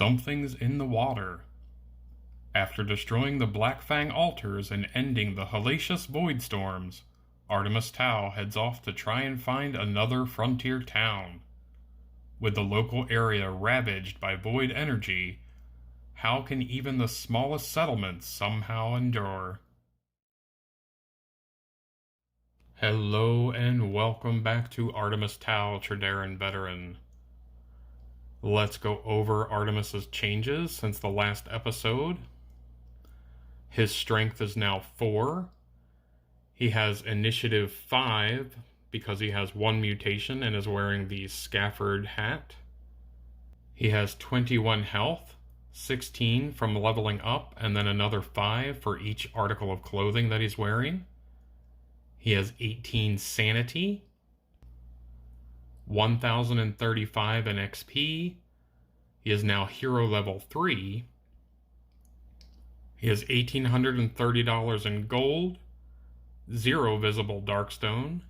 Something's in the water. After destroying the Black Fang altars and ending the hellacious void storms, Artemus Tau heads off to try and find another frontier town. With the local area ravaged by void energy, how can even the smallest settlements somehow endure? Hello and welcome back to Artemus Tau, Trederran veteran. Let's go over Artemis's changes since the last episode. His strength is now 4. He has initiative 5 because he has 1 mutation and is wearing the Scafford hat. He has 21 health, 16 from leveling up, and then another 5 for each article of clothing that he's wearing. He has 18 sanity, 1,035 in XP. He is now hero level 3. He has $1,830 in gold, 0 visible darkstone.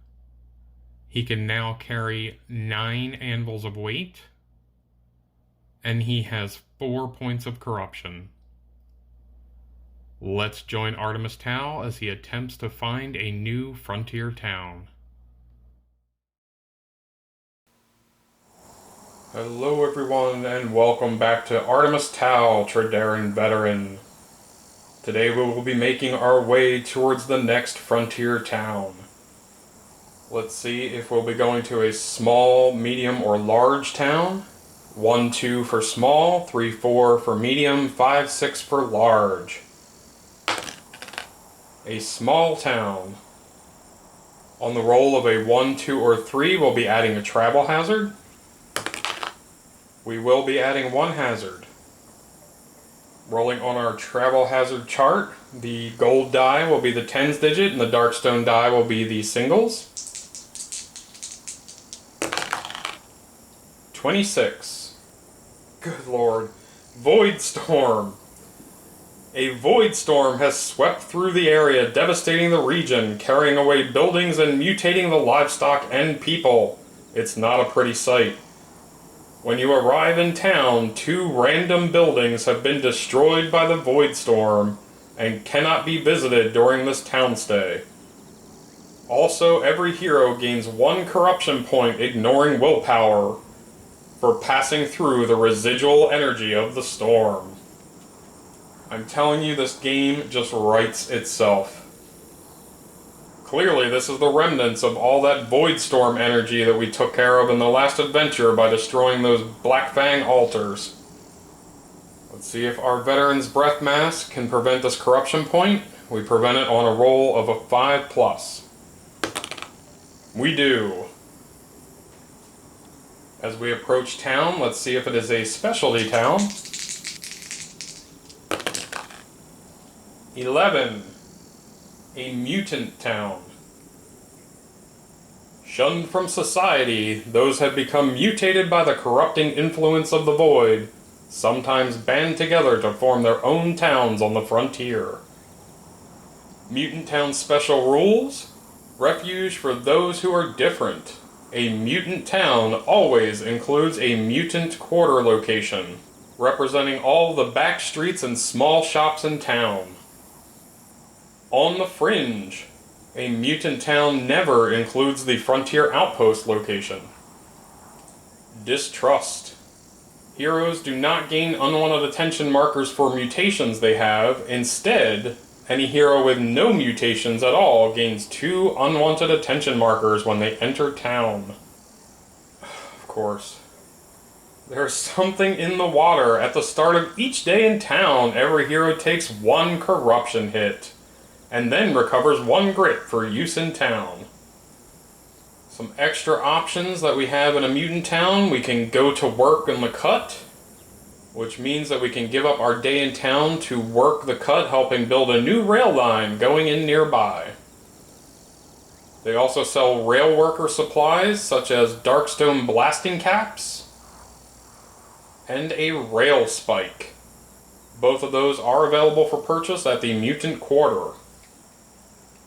He can now carry 9 anvils of weight, and he has 4 points of corruption. Let's join Artemus Tau as he attempts to find a new frontier town. Hello everyone and welcome back to Artemus Tau, Trederran veteran. Today we will be making our way towards the next frontier town. Let's see if we'll be going to a small, medium, or large town. 1, 2 for small, 3, 4 for medium, 5, 6 for large. A small town. On the roll of a 1, 2, or 3, we'll be adding a travel hazard. We will be adding 1 hazard. Rolling on our travel hazard chart, the gold die will be the tens digit and the darkstone die will be the singles. 26. Good lord. Void storm. A void storm has swept through the area, devastating the region, carrying away buildings and mutating the livestock and people. It's not a pretty sight. When you arrive in town, 2 random buildings have been destroyed by the void storm and cannot be visited during this town stay. Also, every hero gains 1 corruption point, ignoring willpower, for passing through the residual energy of the storm. I'm telling you, this game just writes itself. Clearly, this is the remnants of all that void storm energy that we took care of in the last adventure by destroying those Black Fang altars. Let's see if our veteran's breath mask can prevent this corruption point. We prevent it on a roll of a 5+. We do. As we approach town, let's see if it is a specialty town. 11. A mutant town. Shunned from society, those have become mutated by the corrupting influence of the void, sometimes band together to form their own towns on the frontier. Mutant town special rules: refuge for those who are different. A mutant town always includes a mutant quarter location, representing all the back streets and small shops in town. On the fringe, a mutant town never includes the frontier outpost location. Distrust. Heroes do not gain unwanted attention markers for mutations they have. Instead, any hero with no mutations at all gains 2 unwanted attention markers when they enter town. Of course. There's something in the water. At the start of each day in town, every hero takes 1 corruption hit, and then recovers 1 grit for use in town. Some extra options that we have in a mutant town: we can go to work in the cut, which means that we can give up our day in town to work the cut, helping build a new rail line going in nearby. They also sell rail worker supplies such as darkstone blasting caps and a rail spike. Both of those are available for purchase at the Mutant Quarter.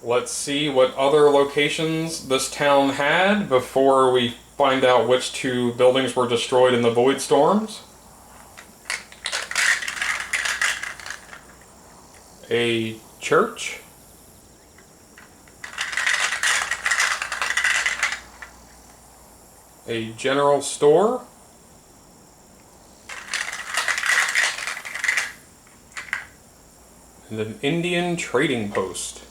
Let's see what other locations this town had before we find out which 2 buildings were destroyed in the void storms. A church. A general store. And an Indian trading post.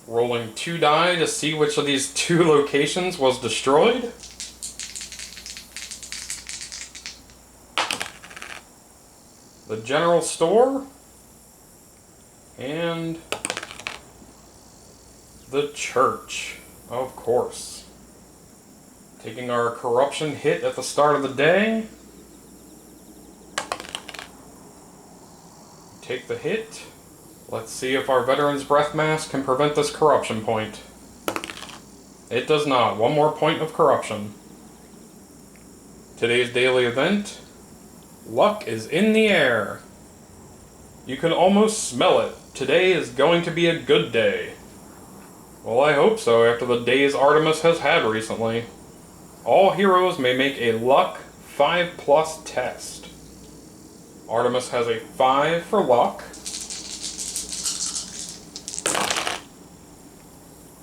Rolling 2 die to see which of these 2 locations was destroyed. The general store. And the church, of course. Taking our corruption hit at the start of the day. Take the hit. Let's see if our Veteran's Breath Mask can prevent this corruption point. It does not. 1 more point of corruption. Today's daily event. Luck is in the air. You can almost smell it. Today is going to be a good day. Well, I hope so after the days Artemis has had recently. All heroes may make a luck 5+ test. Artemis has a 5 for luck.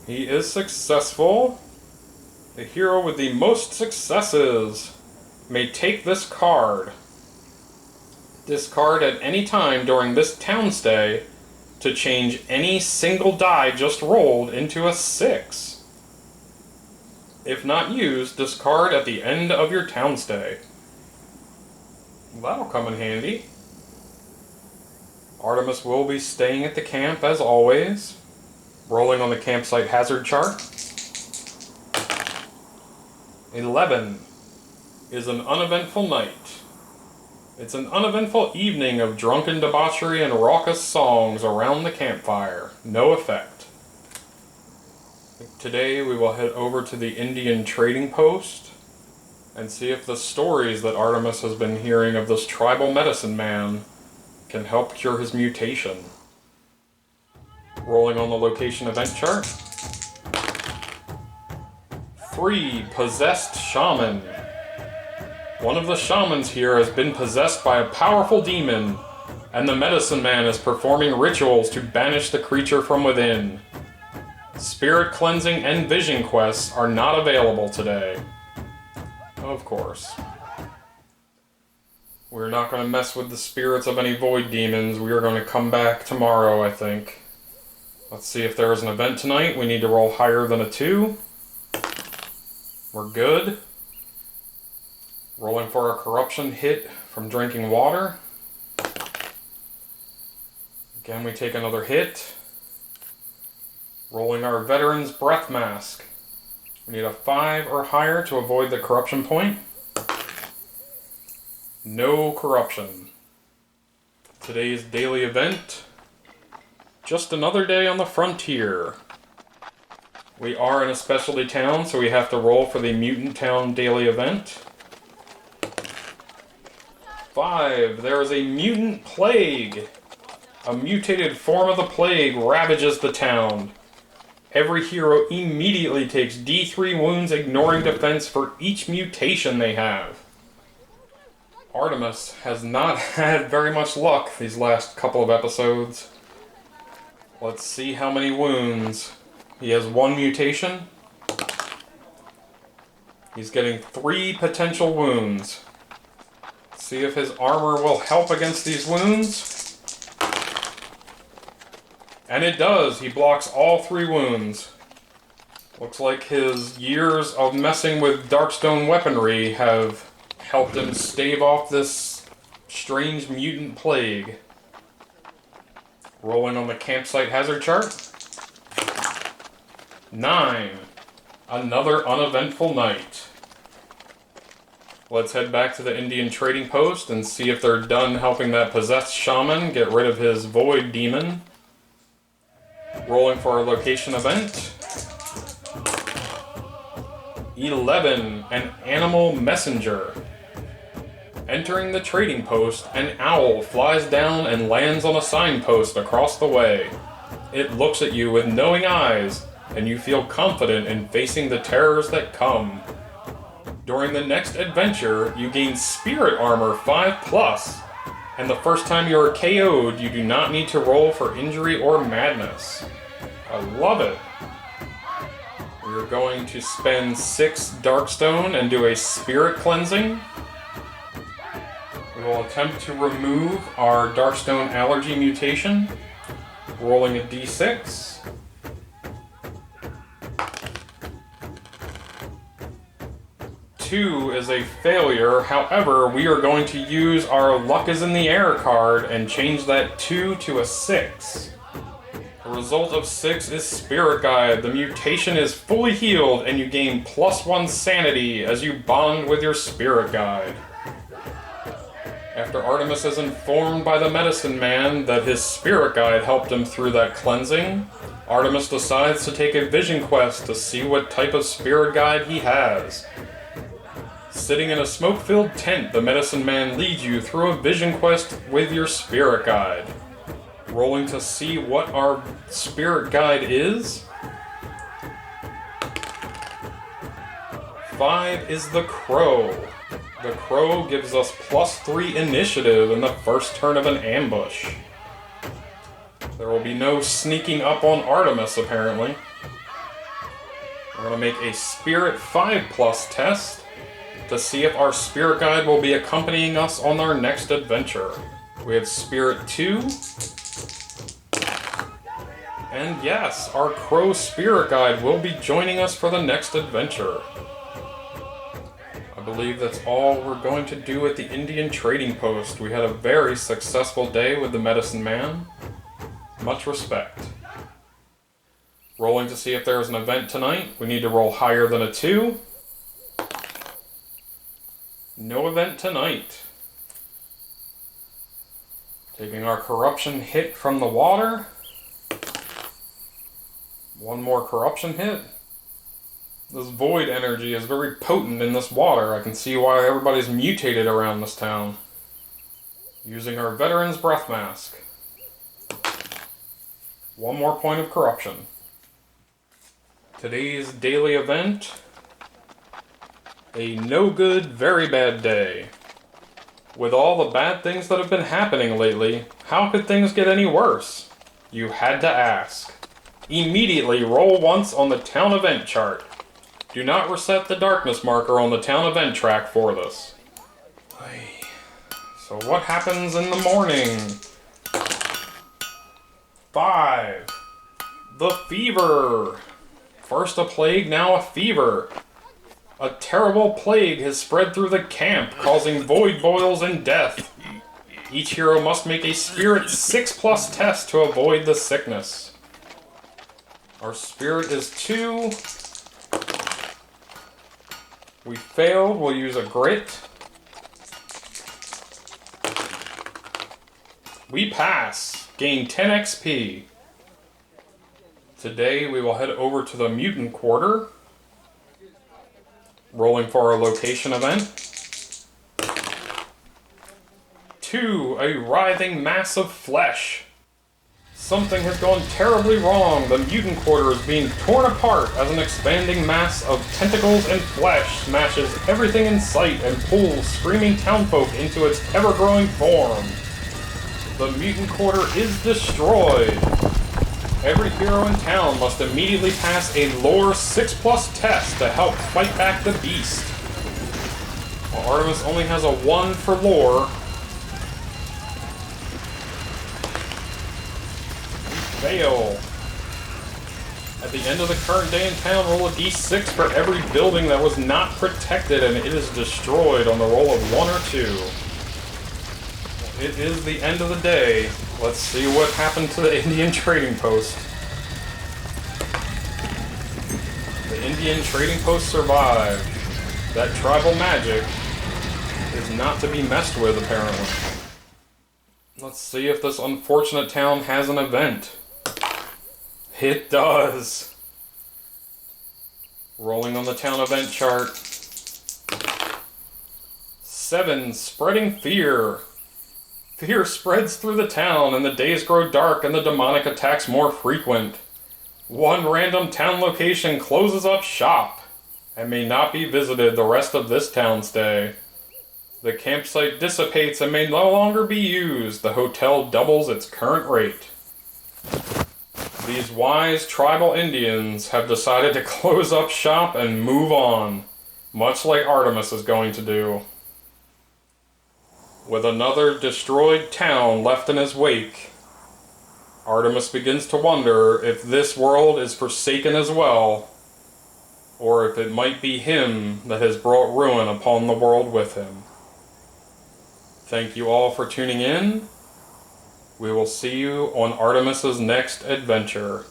He is successful. The hero with the most successes may take this card. Discard at any time during this town stay to change any single die just rolled into a 6. If not used, discard at the end of your town stay. That'll come in handy. Artemis will be staying at the camp as always. Rolling on the campsite hazard chart. 11 is an uneventful night. It's an uneventful evening of drunken debauchery and raucous songs around the campfire. No effect. Today we will head over to the Indian trading post and see if the stories that Artemis has been hearing of this tribal medicine man can help cure his mutation. Rolling on the location event chart. 3, Possessed Shaman. One of the shamans here has been possessed by a powerful demon, and the medicine man is performing rituals to banish the creature from within. Spirit cleansing and vision quests are not available today. Of course. We're not going to mess with the spirits of any void demons. We are going to come back tomorrow, I think. Let's see if there is an event tonight. We need to roll higher than a 2. We're good. Rolling for a corruption hit from drinking water. Again, we take another hit. Rolling our Veteran's Breath Mask. We need a 5 or higher to avoid the corruption point. No corruption. Today's daily event. Just another day on the frontier. We are in a specialty town, so we have to roll for the Mutant Town daily event. 5. There is a Mutant Plague. A mutated form of the plague ravages the town. Every hero immediately takes D3 wounds, ignoring defense for each mutation they have. Artemis has not had very much luck these last couple of episodes. Let's see how many wounds. He has 1 mutation. He's getting 3 potential wounds. See if his armor will help against these wounds. And it does. He blocks all 3 wounds. Looks like his years of messing with Darkstone weaponry have helped him stave off this strange mutant plague. Rolling on the campsite hazard chart. 9. Another uneventful night. Let's head back to the Indian trading post and see if they're done helping that possessed shaman get rid of his void demon. Rolling for a location event. 11. An animal messenger. Entering the trading post, an owl flies down and lands on a signpost across the way. It looks at you with knowing eyes, and you feel confident in facing the terrors that come. During the next adventure, you gain spirit armor 5+, And the first time you are KO'd, you do not need to roll for injury or madness. I love it. We are going to spend 6 Darkstone and do a Spirit Cleansing. We will attempt to remove our Darkstone allergy mutation, rolling a d6. 2 is a failure. However, we are going to use our Luck is in the Air card and change that 2 to a 6. The result of 6 is Spirit Guide. The mutation is fully healed and you gain +1 sanity as you bond with your Spirit Guide. After Artemis is informed by the Medicine Man that his Spirit Guide helped him through that cleansing, Artemis decides to take a vision quest to see what type of Spirit Guide he has. Sitting in a smoke-filled tent, the Medicine Man leads you through a vision quest with your Spirit Guide. Rolling to see what our Spirit Guide is. 5 is the Crow. The Crow gives us +3 initiative in the first turn of an ambush. There will be no sneaking up on Artemis, apparently. We're going to make a Spirit 5+ test to see if our Spirit Guide will be accompanying us on our next adventure. We have Spirit 2. And yes, our Crow Spirit Guide will be joining us for the next adventure. I believe that's all we're going to do at the Indian Trading Post. We had a very successful day with the Medicine Man. Much respect. Rolling to see if there's an event tonight. We need to roll higher than a 2. No event tonight. Taking our corruption hit from the water. 1 more corruption hit. This void energy is very potent in this water. I can see why everybody's mutated around this town. Using our Veteran's Breath Mask. 1 more point of corruption. Today's daily event. A no good, very bad day. With all the bad things that have been happening lately, how could things get any worse? You had to ask. Immediately roll once on the town event chart. Do not reset the darkness marker on the town event track for this. So what happens in the morning? 5. The fever. First a plague, now a fever. A terrible plague has spread through the camp, causing void boils and death. Each hero must make a Spirit 6+ test to avoid the sickness. Our Spirit is 2. We failed, we'll use a Grit. We pass, gain 10 XP. Today we will head over to the Mutant Quarter. Rolling for our location event. 2, a writhing mass of flesh. Something has gone terribly wrong. The Mutant Quarter is being torn apart as an expanding mass of tentacles and flesh smashes everything in sight and pulls screaming townfolk into its ever-growing form. The Mutant Quarter is destroyed. Every hero in town must immediately pass a lore 6+ test to help fight back the beast. While Artemis only has a 1 for lore, we fail. At the end of the current day in town, roll a d6 for every building that was not protected and it is destroyed on the roll of 1 or 2. It is the end of the day. Let's see what happened to the Indian Trading Post. The Indian Trading Post survived. That tribal magic is not to be messed with, apparently. Let's see if this unfortunate town has an event. It does. Rolling on the town event chart. 7, spreading fear. Fear spreads through the town, and the days grow dark and the demonic attacks more frequent. 1 random town location closes up shop and may not be visited the rest of this town's day. The campsite dissipates and may no longer be used. The hotel doubles its current rate. These wise tribal Indians have decided to close up shop and move on, much like Artemis is going to do. With another destroyed town left in his wake, Artemis begins to wonder if this world is forsaken as well, or if it might be him that has brought ruin upon the world with him. Thank you all for tuning in. We will see you on Artemis's next adventure.